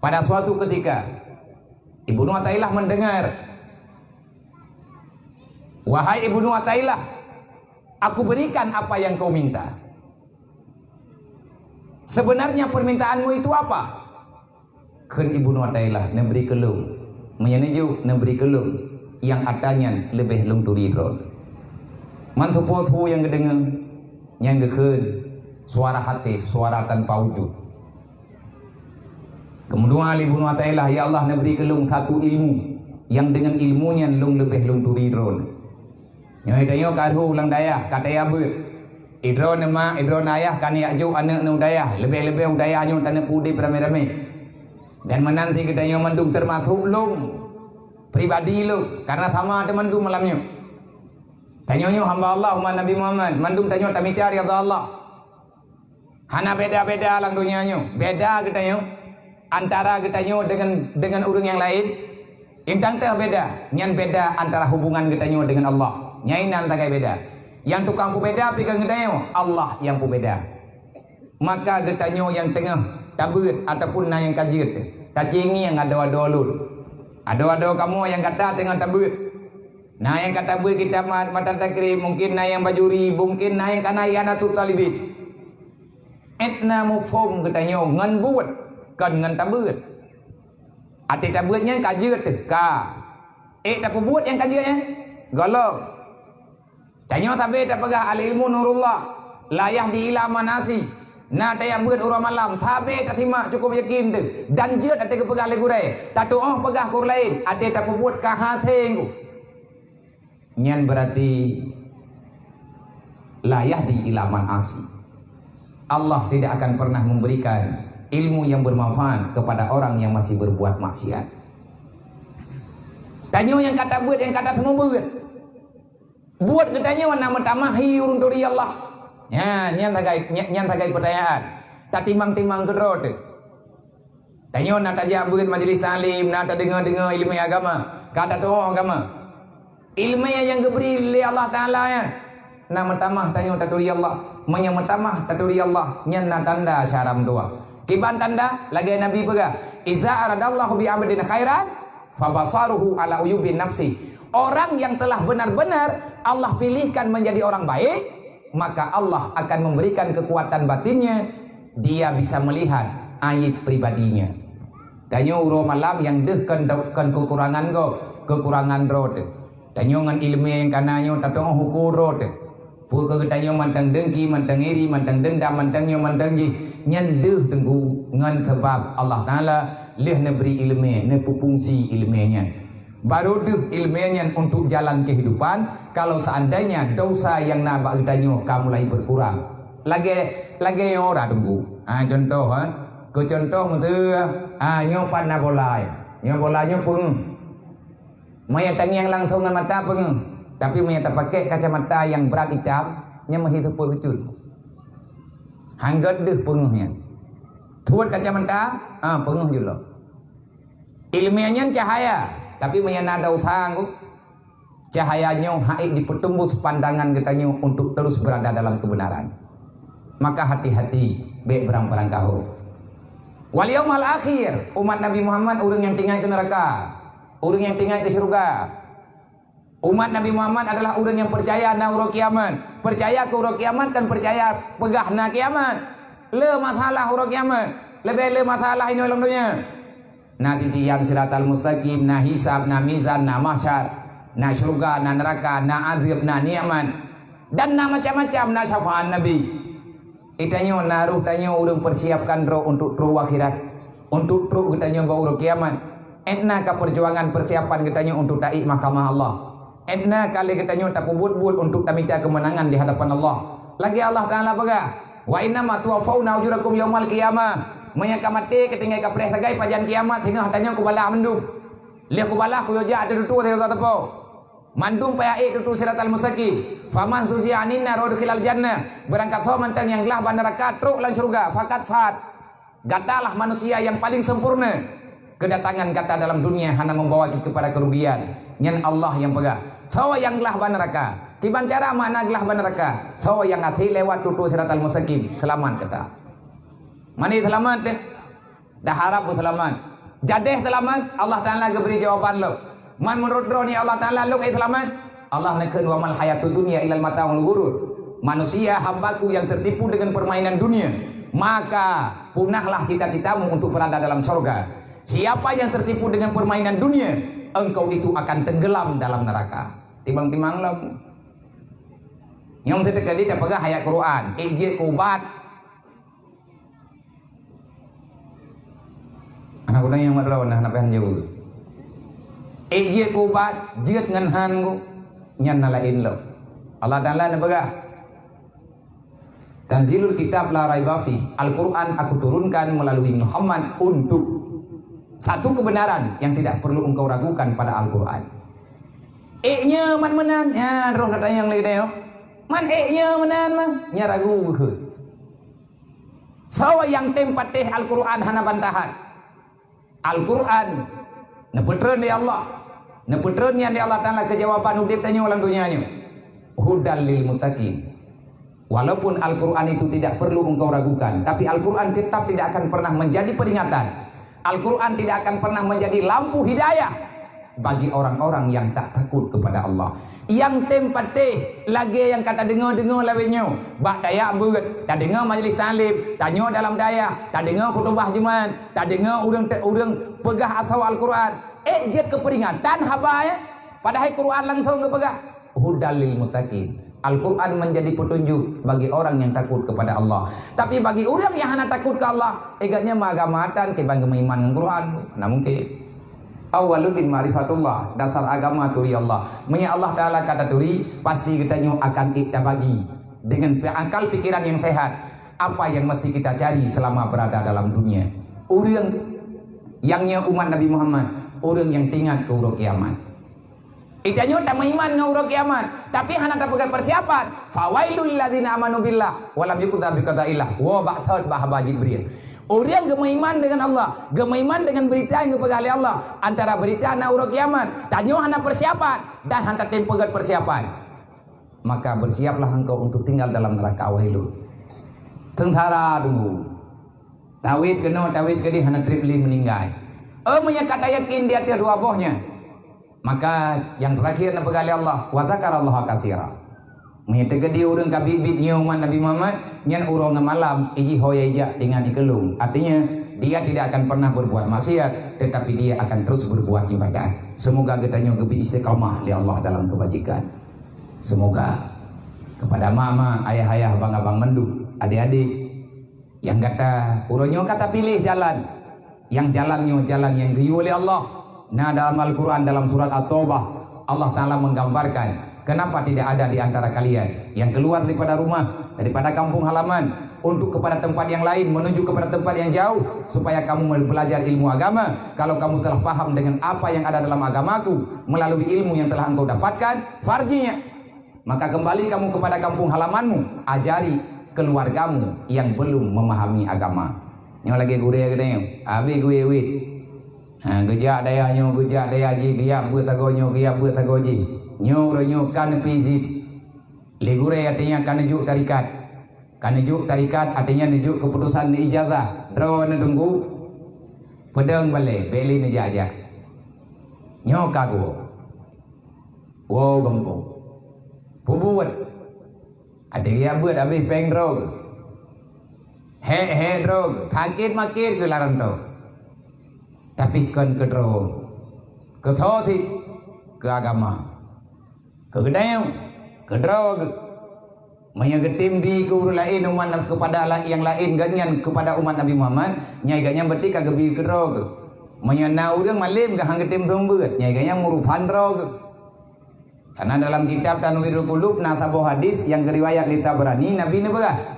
Pada suatu ketika Ibnu Athaillah mendengar, wahai Ibnu Athaillah, aku berikan apa yang kau minta. Sebenarnya permintaanmu itu apa? Kan Ibnu Athaillah memberi kelung, menyeneju memberi kelung yang adanya lebih lung turidron. Mantupotu yang kedengar, yang keken, suara hati, suara tanpa wujud. Kemudian Ibnu Athaillah, ya Allah, memberi kelung satu ilmu yang dengan ilmunya lung lebih lung turidron. Nyoi tayo karhu ulang dayah kata ya ber. Idron nama idron ayah kan ya ju anak nu dayah lebih-lebih dayah nyu tanah pudi rame-rame. Dan menanti kita nyu mendung termasuk lung pribadi lu karena sama teman du malamnya. Tanyo nyu hamba Allah umat Nabi Muhammad mandung tanyo kami cari Allah. Hana beda-beda lang dunia nyu. Beda kita nyu antara kita nyu dengan orang yang lain. Intang teh beda, nyan beda antara hubungan kita nyu dengan Allah. Nyainan tak beda. Yang tukang ku beda pikang gedanyo Allah yang ku beda. Maka gedanyo yang tengah tabut ataupun na yang kajit. Kacingi yang ada-ada lur. Ada-ada kamu yang kata tengah tabut. Nah yang kata tabut kita mata takri mungkin na yang bajuri, mungkin na yang kana yana tu talibit. Etna mufum gedanyo ngan buat kan ngan tabut. Ati tabutnya kajit ka. Tak buat yang kajitnya golong. Tanya tapi tak pegah al ilmu nurullah layah di ila manasi na tayang buat urang malam tapi tak terima cukup yakin tu dan je tak pegah le gurai tak doa pegah kur lain ate tak buat ka hateng nyan berarti layah di ila manasi. Allah tidak akan pernah memberikan ilmu yang bermanfaat kepada orang yang masih berbuat maksiat. Tanya yang kata buat yang kata semua buat katanya mana mentamahi urun dari Allah. Ya, nyan tagai pertanyaan. Tak timang-timang kedrot. Tanya nak tajak buat majlis salim, nak dengar ilmu agama. Kata tu agama. Ilmu yang diberi oleh Allah Taala ya. Nak mentamah tanya taturi Allah, menyemetamah taturi Allah. Nyan nak tanda syaram dua. Kiban tanda lagi Nabi pegah. Iza aradallahu bi abdin khairan fa basaruhu ala uyubin nafsi. Orang yang telah benar-benar Allah pilihkan menjadi orang baik, maka Allah akan memberikan kekuatan batinnya, dia bisa melihat aib pribadinya. Tanyo uro malam yang deh kan kekurangan go, kekurangan rote. Tanyo ngan ilmu yang kananyo tatong hukur rote. Pu ke tanyo mantang dengki, mantang iri, mantang dendam, mantang nyo mantang ji. Nyan deh tenggu ngan sebab Allah Taala leh neberi ilmu, ne fungsi ilmunya. Baru deh ilmunya untuk jalan kehidupan. Kalau seandainya dosa yang nabak gedanyo kamu mulai berkurang. Lagi orang tunggu. Contoh ke contoh mutu nyopan na bolai. Nyobolanya pun. Maya tangi yang langsung dengan mata pun. Tapi maya tak pakai kacamata yang berat hitam, nya menghidup betul. Hanggat deh penguhnya. Tuat kacamata, penguh juga. Ilmiahnya cahaya. Tapi menyenada usaha cahayanya haid dipertembus pandangan katanya untuk terus berada dalam kebenaran. Maka hati-hati baik berang-berang kau. Wal yaumal akhir, umat Nabi Muhammad orang yang tinggal ke neraka, orang yang tinggal ke surga. Umat Nabi Muhammad adalah orang yang percaya na uro kiamat, percaya ke uro kiamat dan percaya pegah na kiamat. Le masalah uro kiamat, lebih le masalah ini ulang dunia. Na titian siratal mustaqim, na hisab, na mizan, na mahsyar, na surga, na neraka, na azab, na nikmat, dan na macam-macam, na syafaat Nabi. Itanya naruh tanya urang persiapkan roh untuk roh akhirat, untuk roh kitanya ke urang kiamat. Entna ka perjuangan persiapan kitanya untuk taik mahkamah Allah. Entna kali kitanya tak buat-buat untuk minta kemenangan di hadapan Allah. Lagi Allah Taala pegah, wa inna ma tuwaffawna ujurakum yaumal qiyamah. Menyangka mati ketinggai kapreh sagai pajan kiamat hingga hatanya ku bala mendung. Lihat ku bala ku yoja ada dutu tega kata po. Mandung payai dutu siratal mustaqim. Faman suzi anin nar udkhilal jannah. Berangkat ho mantang yang gelah ban neraka truk lan surga. Fakat fat. Gatalah manusia yang paling sempurna. Kedatangan kata dalam dunia hanya membawa kepada kerugian. Nyan Allah yang pegang. Sawa yang gelah ban neraka. Tiban cara mana gelah ban neraka. Sawa yang hati lewat dutu siratal mustaqim. Selamat kata. Mani selamat deh. Dah harap selamat. Jadeh selamat, Allah Ta'ala beri jawaban lo. Man menurut ni Allah Ta'ala lo selamat. Allah nakun wa mal hayatud dunya ilal mata'ul ghurur. Manusia hambaku yang tertipu dengan permainan dunia, maka punahlah cita-citamu untuk berada dalam surga. Siapa yang tertipu dengan permainan dunia, engkau itu akan tenggelam dalam neraka. Timbang-timbang lah. Yang terkait dia pegang ayat Quran, ijid kubat. Anak udah yang madraw nah nape jauh. Ijid kubat, jid ngan han ku nyan nalain lo. Allah Ta'ala na pegang. Tanzilul kitab la raiba fi. Al-Quran aku turunkan melalui Muhammad untuk satu kebenaran yang tidak perlu engkau ragukan pada Al-Quran. Nya man menan, ya roh kata yang lain deh. Man nya menan mah, nya ragu ke. Sawa yang tempat teh Al-Quran hana bantahan. Al-Quran nepetreun di Allah. Nepetreun yang di Allah Ta'ala kejawaban udip tanya ulang dunianya. Hudal lil muttaqin. Walaupun Al-Quran itu tidak perlu engkau ragukan, tapi Al-Quran tetap tidak akan pernah menjadi peringatan. Al-Quran tidak akan pernah menjadi lampu hidayah bagi orang-orang yang tak takut kepada Allah. Yang tempat teh lagi yang kata dengar-dengar lawenyo, bak daya beut, tak dengar majlis taklim, tanya dalam daya, tak dengar khutbah Jumaat, tak dengar urang pegah atau Al-Quran. Jet keperingatan haba ya. Padahal Quran langsung ke pegah. Hudal lil muttaqin. Al-Quran menjadi petunjuk bagi orang yang takut kepada Allah. Tapi bagi orang yang hanya takut ke Allah, agaknya magamatan kebang iman dengan Quran. Nah mungkin awaludin ma'rifatullah, dasar agama turi Allah. Menye Allah Ta'ala kata turi, pasti kita akan kita bagi dengan akal pikiran yang sehat. Apa yang mesti kita cari selama berada dalam dunia. Orang yangnya umat Nabi Muhammad, orang yang tinggal ke urut kiamat. Itanya tak iman dengan urut kiamat, tapi hana tak pegang persiapan. Fawailul ladzina amanu billah walam yuqda bi qada'illah wa ba'thad bahaba Jibril. Orang gemaiman dengan Allah, gemaiman dengan berita yang kepada Allah. Antara berita na urut kiamat, tanya hana persiapan dan hana tak pegang persiapan. Maka bersiaplah engkau untuk tinggal dalam neraka wailul. Tentara dulu. Tawid kena tawid kedi hana tripli meninggal. Punya kata yakin dia tiada dua bohnya. Maka yang terakhir nak pegali Allah wa zakarallaha katsira. Menyatakan dia orang kabibit umat Nabi Muhammad nyan urang malam iji hoya ija dengan dikelung. Artinya dia tidak akan pernah berbuat maksiat, tetapi dia akan terus berbuat ibadah. Semoga kita nyogebi istiqamah li Allah dalam kebajikan. Semoga kepada mama, ayah-ayah, abang-abang menduk, adik-adik yang kata uronyo kata pilih jalan, yang jalannya jalan yang diridhoi oleh Allah. Nah dalam Al-Quran dalam surat At-Taubah Allah Ta'ala menggambarkan kenapa tidak ada di antara kalian yang keluar daripada rumah, daripada kampung halaman untuk kepada tempat yang lain, menuju kepada tempat yang jauh supaya kamu belajar ilmu agama. Kalau kamu telah paham dengan apa yang ada dalam agamaku melalui ilmu yang telah engkau dapatkan farjinya, maka kembali kamu kepada kampung halamanmu, ajari keluargamu yang belum memahami agama. Ini lagi gue gede, abi gue gejak daya ji dia bertagonyo dia bertagoji nyo ronyo kan pizit legure artinya kan nunjuk tarikat artinya nunjuk keputusan di ijazah drone tunggu pedang balik beli ni aja nyo kago wo gompo pubuat ada dia buat habis peng drog he drog sakit makir ke larang tu. Tapi kan ke drog, ke soti, ke agama, ke gedeng, ke drog, menyagetimbi ke urut lain umat kepada yang lain ganyan kepada umat Nabi Muhammad, nyai ganyan berarti kagebi ke drog, menyana orang malim ke hanggetim sumber, nyai ganyan murusan drog. Karena dalam kitab Tanwirul Qulub nasabuh hadis yang riwayat Lita Berani Nabi ni berah.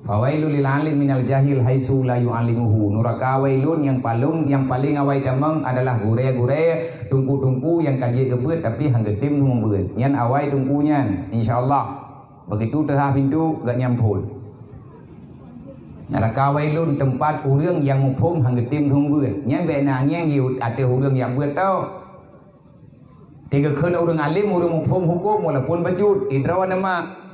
Fawailul lil alim minal jahil haitsu la yu'allimuhu. Nuraka wailun yang paling awai damang adalah gure-gure tungku-tungku yang kaji gebet tapi hanggetim tu membeut. Nyan awai tungkunya insyaallah. Begitu tengah pintu gak nyampul. Neraka wailun tempat urang yang mumpung hanggetim tu membeut. Nyan benanya hiut ate urang yang beut tau. Tiga keun urang alim urang mumpung hukum walaupun bajut idrawan nama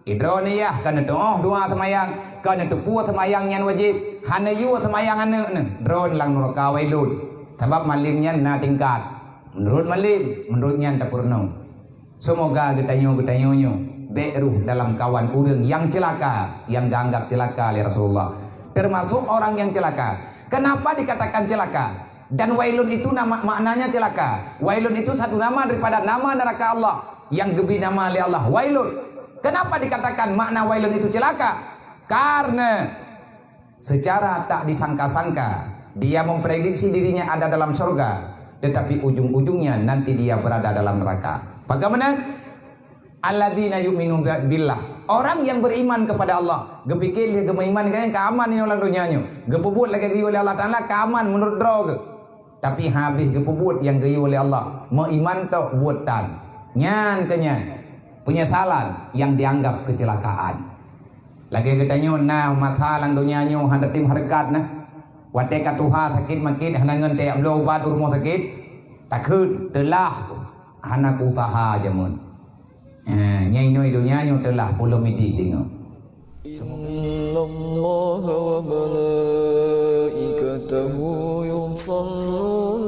Idroniyah kana doa semayang, kana tepua semayang yang wajib, hanayu semayang ane drone lang neraka wailud. Sebab malimnya na tingkat. Menurut malim, menurutnya tak purno. Semoga getanyo beruh dalam kawan urang yang celaka, yang dianggap celaka oleh Rasulullah. Termasuk orang yang celaka. Kenapa dikatakan celaka? Dan wailun itu maknanya celaka. Wailun itu satu nama daripada nama neraka Allah yang diberi nama oleh Allah. Wailun. Kenapa dikatakan makna wailun itu celaka? Karena secara tak disangka-sangka dia memprediksi dirinya ada dalam surga, tetapi ujung-ujungnya nanti dia berada dalam neraka. Bagaimana? Alladzina yu'minu billah. Orang yang beriman kepada Allah, gepikir dia gemaiman kan keaman ini orang dunianya. Gepubut lagi oleh Allah Taala keaman menurut droga. Tapi habis gepubut yang gayu oleh Allah, meiman tok buatan. Nyan kenyan. Penyesalan yang dianggap kecelakaan. Lagi katanya nah masalah dunianya hendak tim harkat nah. Wate katuha sakit makit hana ngan te ablo ubat rumah sakit. Takut telah hana usaha jamun. Nyai noi dunianya telah puluh midi tengok. Innallaha wa malaikatahu yusalluna